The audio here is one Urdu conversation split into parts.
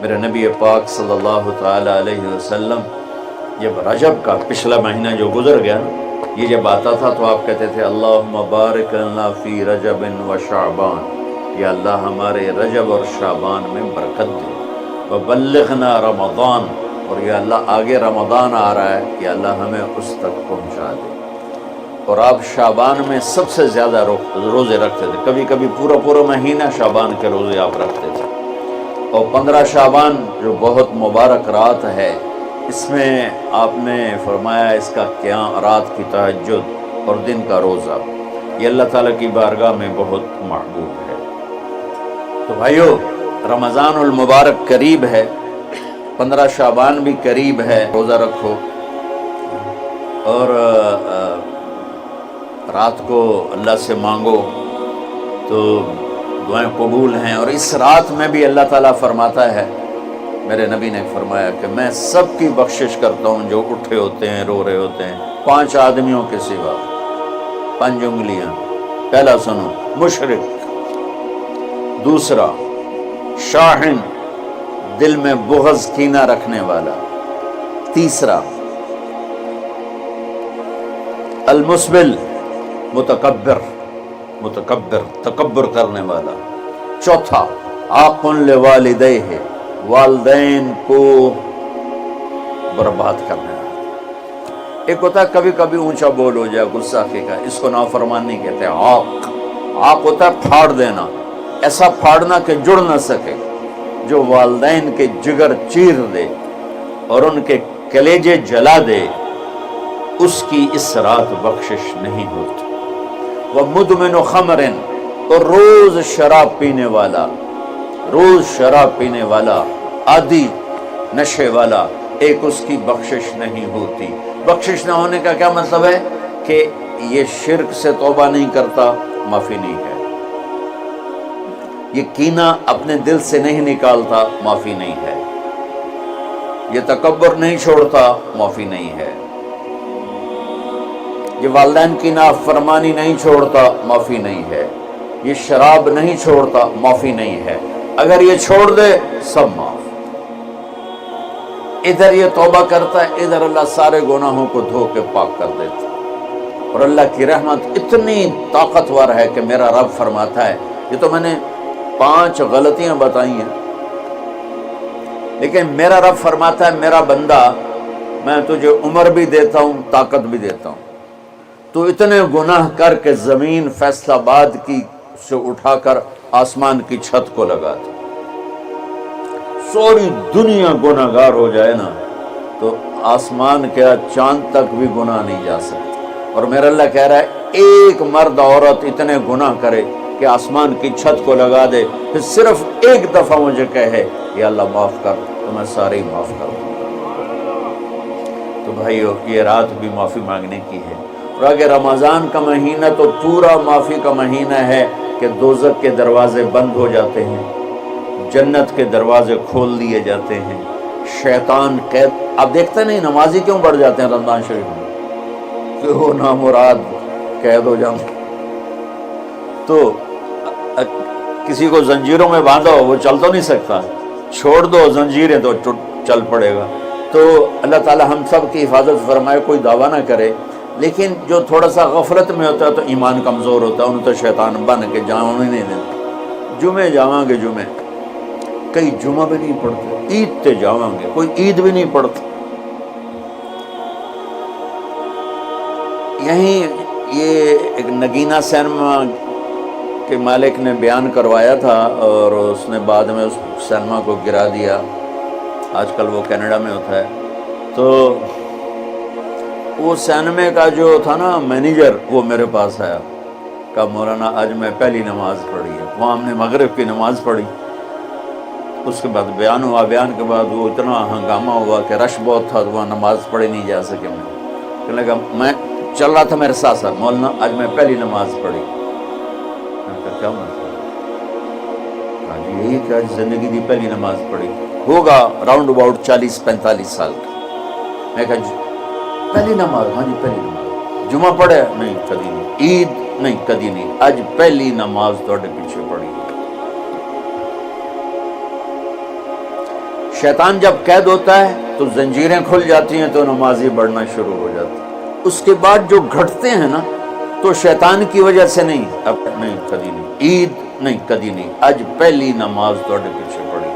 میرے نبی پاک صلی اللہ تعالی علیہ وسلم جب رجب کا پچھلا مہینہ جو گزر گیا یہ جب آتا تھا تو آپ کہتے تھے اللہم بارک لنا فی رجب و شعبان، یا اللہ ہمارے رجب اور شعبان میں برکت دے، وبلغنا رمضان، اور یا اللہ آگے رمضان آ رہا ہے، یا اللہ ہمیں اس تک پہنچا دے۔ اور آپ شعبان میں سب سے زیادہ روزے رکھتے تھے، کبھی کبھی پورا مہینہ شعبان کے روزے آپ رکھتے تھے۔ اور 15 شعبان جو بہت مبارک رات ہے، اس میں آپ نے فرمایا اس کا قیام، رات کی تہجد اور دن کا روزہ، یہ اللہ تعالیٰ کی بارگاہ میں بہت محبوب ہے۔ تو بھائیو، رمضان المبارک قریب ہے، 15 شعبان بھی قریب ہے، روزہ رکھو اور رات کو اللہ سے مانگو تو دعائیں قبول ہیں۔ اور اس رات میں بھی اللہ تعالیٰ فرماتا ہے، میرے نبی نے فرمایا کہ میں سب کی بخشش کرتا ہوں جو اٹھے ہوتے ہیں، رو رہے ہوتے ہیں، 5 آدمیوں کے سوا، 5 انگلیاں۔ پہلا سنو، مشرک، دوسرا شاحن، دل میں بغض کینہ رکھنے والا، تیسرا المسبل، متکبر، تکبر کرنے والا، چوتھا عاق لوالدیہ، والدین کو برباد کرنے والا۔ ایک ہوتا ہے کبھی کبھی اونچا بول ہو جائے، غصہ کا، اس کو نافرمانی کہتے ہیں۔ عاق ہوتا ہے پھاڑ دینا، ایسا پھاڑنا کہ جڑ نہ سکے، جو والدین کے جگر چیر دے اور ان کے کلیجے جلا دے، اس کی اس رات بخشش نہیں ہوتی۔ وَمُدْمِنُ خَمْرٍ، اور روز شراب پینے والا، عادی نشے والا، ایک اس کی بخشش نہیں ہوتی۔ بخشش نہ ہونے کا کیا مطلب ہے؟ کہ یہ شرک سے توبہ نہیں کرتا، معافی نہیں ہے، یہ کینہ اپنے دل سے نہیں نکالتا، معافی نہیں ہے، یہ تکبر نہیں چھوڑتا، معافی نہیں ہے، یہ والدین کی نافرمانی نہیں چھوڑتا، معافی نہیں ہے، یہ شراب نہیں چھوڑتا، معافی نہیں ہے۔ اگر یہ چھوڑ دے سب معاف۔ ادھر یہ توبہ کرتا ہے، ادھر اللہ سارے گناہوں کو دھو کے پاک کر دیتا ہے۔ اور اللہ کی رحمت اتنی طاقتور ہے کہ میرا رب فرماتا ہے، یہ تو میں نے 5 غلطیاں بتائی ہیں، لیکن میرا رب فرماتا ہے میرا بندہ، میں تجھے عمر بھی دیتا ہوں، طاقت بھی دیتا ہوں، تو اتنے گناہ کر کے زمین فیصل آباد کی سے اٹھا کر آسمان کی چھت کو لگا دے، سوری دنیا گناہ گار ہو جائے نا تو آسمان کے چاند تک بھی گناہ نہیں جا سکتے۔ اور میرا اللہ کہہ رہا ہے ایک مرد عورت اتنے گناہ کرے کہ آسمان کی چھت کو لگا دے، پھر صرف ایک دفعہ مجھے کہے یا اللہ معاف کر، تو میں سارے ہی معاف کر دوں۔ تو بھائیو، یہ رات بھی معافی مانگنے کی ہے۔ اور اگر رمضان کا مہینہ تو پورا معافی کا مہینہ ہے کہ دوزخ کے دروازے بند ہو جاتے ہیں، جنت کے دروازے کھول دیے جاتے ہیں، شیطان قید۔ آپ دیکھتے نہیں نمازی کیوں بڑھ جاتے ہیں رمضان شریف میں؟ کہ وہ نامراد قید ہو جاؤں۔ تو کسی کو زنجیروں میں باندھو وہ چل تو نہیں سکتا، چھوڑ دو زنجیریں تو چل پڑے گا۔ تو اللہ تعالی ہم سب کی حفاظت فرمائے، کوئی دعویٰ نہ کرے، لیکن جو تھوڑا سا غفلت میں ہوتا ہے تو ایمان کمزور ہوتا ہے، انہوں تو شیطان بن کے جاؤں ہی نہیں دیتا۔ جمعے جاواں گے، جمعے کئی جمعہ بھی نہیں پڑھتے، عید تے جاواں گے، کوئی عید بھی نہیں پڑھتا۔ یہیں یہ ایک نگینہ سینما کے مالک نے بیان کروایا تھا اور اس نے بعد میں اس سینما کو گرا دیا، آج کل وہ کینیڈا میں ہوتا ہے۔ تو وہ سینمے کا جو تھا نا مینیجر، وہ میرے پاس آیا، کہا مولانا آج میں پہلی نماز پڑھی ہے۔ وہاں ہم نے مغرب کی نماز پڑھی، اس کے بعد بیان ہوا، بیان کے بعد وہ اتنا ہنگامہ ہوا کہ رش بہت تھا تو وہاں نماز پڑھی نہیں جا سکے۔ میں کہنے لگا، میں چل رہا تھا میرے ساتھ ساتھ، مولانا آج میں پہلی نماز پڑھی۔ میں کہا کیا مطلب؟ آج یہی کہ آج زندگی کی پہلی نماز پڑھی، ہوگا راؤنڈ اباؤٹ 40-45 سال کا۔ میں کہا پہلی نماز؟ ہاں جی پہلی نماز۔ جمعہ پڑھے؟ نہیں کدی نہیں۔ عید؟ نہیں کدی نہیں۔ آج پہلی نماز تھوڑے پیچھے پڑھی۔ شیطان جب قید ہوتا ہے تو زنجیریں کھل جاتی ہیں تو نمازی بڑھنا شروع ہو جاتی ہے۔ اس کے بعد جو گھٹتے ہیں نا تو شیطان کی وجہ سے نہیں، اب نہیں، کدی نہیں، عید نہیں، کدی نہیں، اج پہلی نماز توڑے پیچھے پڑی۔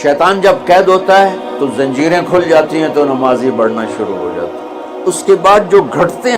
شیطان جب قید ہوتا ہے تو زنجیریں کھل جاتی ہیں تو نمازی بڑھنا شروع ہو جاتی ہے۔ اس کے بعد جو گھٹتے